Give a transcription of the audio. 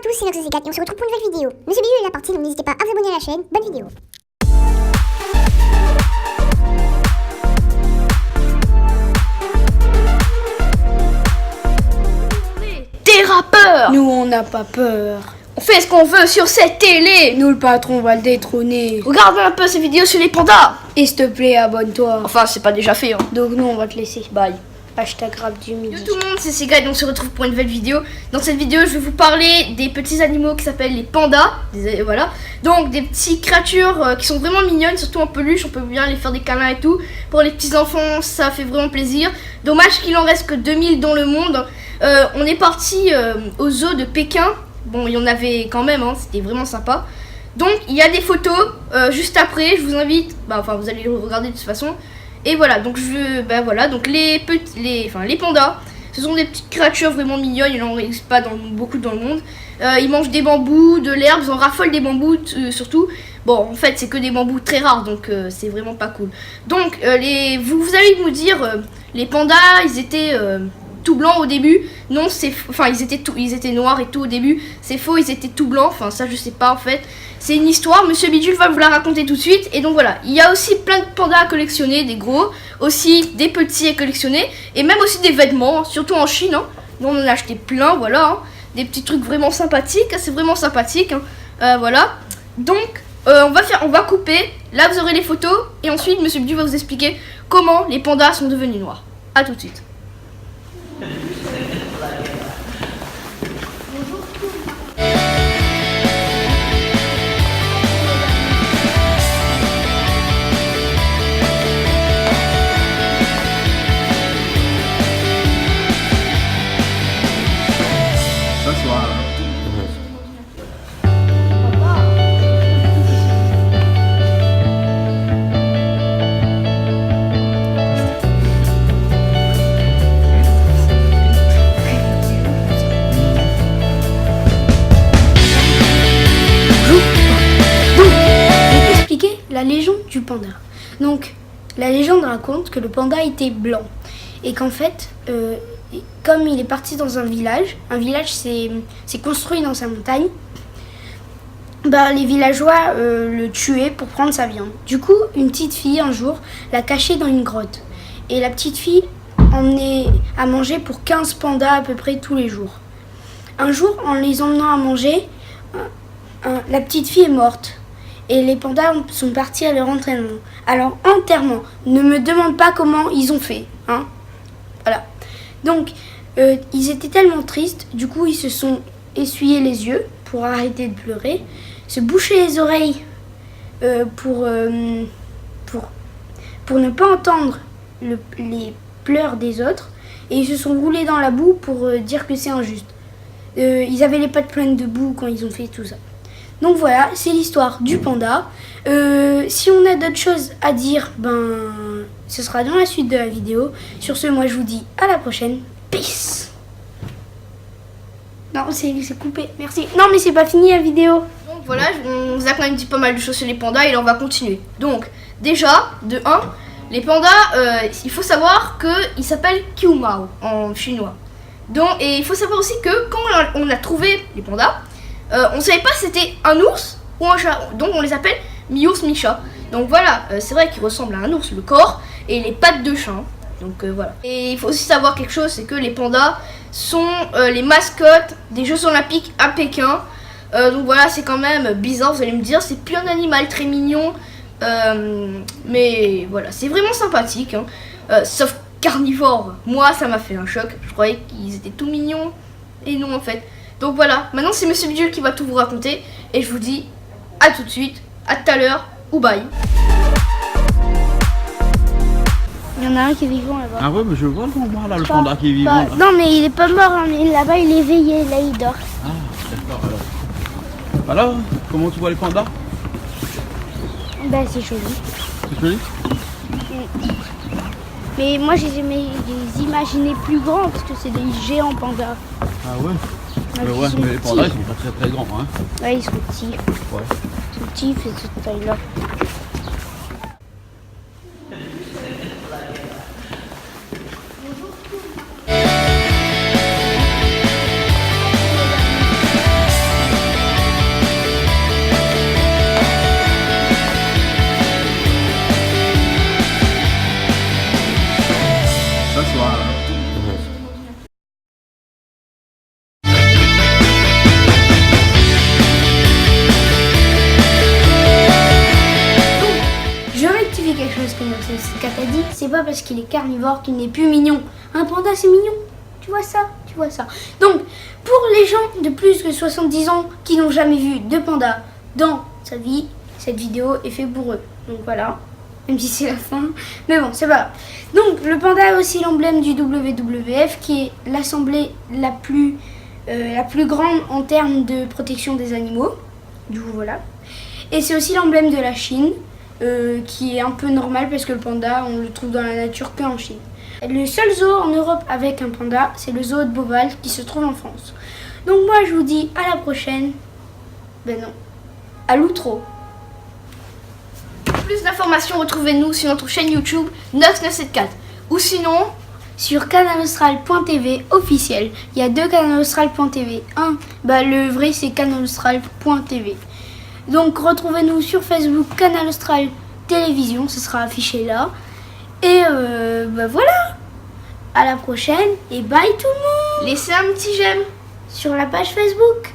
à tous, c'est Nox64 et on se retrouve pour une nouvelle vidéo. Monsieur Bijou est la partie, donc n'hésitez pas à vous abonner à la chaîne. Bonne vidéo. Des rappeurs! Nous, on n'a pas peur. On fait ce qu'on veut sur cette télé! Nous, le patron, va le détrôner. Regarde un peu ces vidéos sur les pandas! Et s'il te plaît, abonne-toi. Enfin, c'est pas déjà fait, hein. Donc, nous, on va te laisser. Bye. Hashtag rap du midi. Salut tout le monde, c'est Sega et on se retrouve pour une nouvelle vidéo. Dans cette vidéo, je vais vous parler des petits animaux qui s'appellent les pandas. Voilà. Donc, des petites créatures qui sont vraiment mignonnes, surtout en peluche. On peut bien les faire des câlins et tout. Pour les petits enfants, ça fait vraiment plaisir. Dommage qu'il en reste que 2000 dans le monde. On est parti au zoo de Pékin. Bon, il y en avait quand même, hein, c'était vraiment sympa. Donc, il y a des photos juste après. Je vous invite, enfin, vous allez le regarder de toute façon. Et voilà, donc donc les pandas, ce sont des petites créatures vraiment mignonnes, il n'en existe pas beaucoup dans le monde. Ils mangent des bambous, de l'herbe, ils en raffolent des bambous surtout. Bon, en fait, c'est que des bambous très rares, donc c'est vraiment pas cool. Donc, vous allez nous dire, les pandas, ils étaient tout blancs au début. Non, ils étaient noirs et tout au début. C'est faux, ils étaient tout blancs. Enfin, ça, je sais pas en fait. C'est une histoire. Monsieur Bidule va vous la raconter tout de suite. Et donc voilà, il y a aussi plein de pandas à collectionner, des gros, aussi des petits à collectionner, et même aussi des vêtements, surtout en Chine. Hein. Nous, on en a acheté plein, voilà. Hein. Des petits trucs vraiment sympathiques. C'est vraiment sympathique. Hein. Voilà. Donc, on va couper. Là, vous aurez les photos. Et ensuite, Monsieur Bidule va vous expliquer comment les pandas sont devenus noirs. À tout de suite. La légende du panda. Donc, la légende raconte que le panda était blanc et qu'en fait, comme il est parti dans un village c'est construit dans sa montagne, les villageois le tuaient pour prendre sa viande. Du coup, une petite fille un jour l'a caché dans une grotte et la petite fille emmenait à manger pour 15 pandas à peu près tous les jours. Un jour, en les emmenant à manger, la petite fille est morte. Et les pandas sont partis à leur entraînement. Alors, enterrement. Ne me demande pas comment ils ont fait. Hein. Voilà. Donc, ils étaient tellement tristes. Du coup, ils se sont essuyés les yeux pour arrêter de pleurer. Se boucher les oreilles pour ne pas entendre les pleurs des autres. Et ils se sont roulés dans la boue pour dire que c'est injuste. Ils avaient les pattes pleines de boue quand ils ont fait tout ça. Donc voilà, c'est l'histoire du panda. Si on a d'autres choses à dire, ce sera dans la suite de la vidéo. Sur ce, moi je vous dis à la prochaine. Peace. Non, c'est coupé, merci. Non, mais c'est pas fini la vidéo. Donc voilà, on vous a quand même dit pas mal de choses sur les pandas et là on va continuer. Donc, déjà, de 1, les pandas, il faut savoir qu'ils s'appellent Kiumao en chinois. Et il faut savoir aussi que quand on a trouvé les pandas, on savait pas si c'était un ours ou un chat, donc on les appelle mi-ours, mi-chat. Donc voilà, c'est vrai qu'ils ressemblent à un ours, le corps et les pattes de chat. Donc voilà. Et il faut aussi savoir quelque chose, c'est que les pandas sont les mascottes des Jeux Olympiques à Pékin. Donc voilà, c'est quand même bizarre, vous allez me dire, c'est plus un animal très mignon, mais voilà, c'est vraiment sympathique. Hein. Sauf carnivore, moi ça m'a fait un choc. Je croyais qu'ils étaient tout mignons et non en fait. Donc voilà, maintenant c'est Monsieur Bidule qui va tout vous raconter. Et je vous dis à tout de suite, à tout à l'heure, ou bye. Il y en a un qui est vivant là-bas. Ah ouais, mais je vois là, le panda qui est vivant. Là. Non, mais il est pas mort, hein, mais là-bas il est éveillé, là il dort. Ah, d'accord alors. Alors, comment tu vois les pandas? C'est joli. C'est joli? Mais moi j'ai les imaginé plus grands parce que c'est des géants pandas. Ah ouais? Mais les pandas ils sont pas très très grands. Hein. Ouais, ils sont petits. Ouais. Ils sont petits, ils font cette taille-là. pas parce qu'il est carnivore qu'il n'est plus mignon. Un panda, c'est mignon. Tu vois ça? Tu vois ça? Donc, pour les gens de plus de 70 ans qui n'ont jamais vu de panda dans sa vie, cette vidéo est faite pour eux. Donc voilà, même si c'est la fin. Mais bon, c'est pas grave. Donc, le panda est aussi l'emblème du WWF, qui est l'assemblée la plus grande en termes de protection des animaux. Du coup, voilà. Et c'est aussi l'emblème de la Chine, qui est un peu normal parce que le panda, on le trouve dans la nature qu'en Chine. Le seul zoo en Europe avec un panda, c'est le zoo de Beauval qui se trouve en France. Donc moi, je vous dis à la prochaine. Ben non, à l'outro. Pour plus d'informations, retrouvez-nous sur notre chaîne YouTube Nox974 ou sinon Sur canalaustral.tv officiel. Il y a deux canalaustral.tv. Un, le vrai c'est canalaustral.tv. Donc retrouvez-nous sur Facebook Canal Austral Télévision, ce sera affiché là. Et voilà. À la prochaine et bye tout le monde laissez un petit j'aime. sur la page Facebook.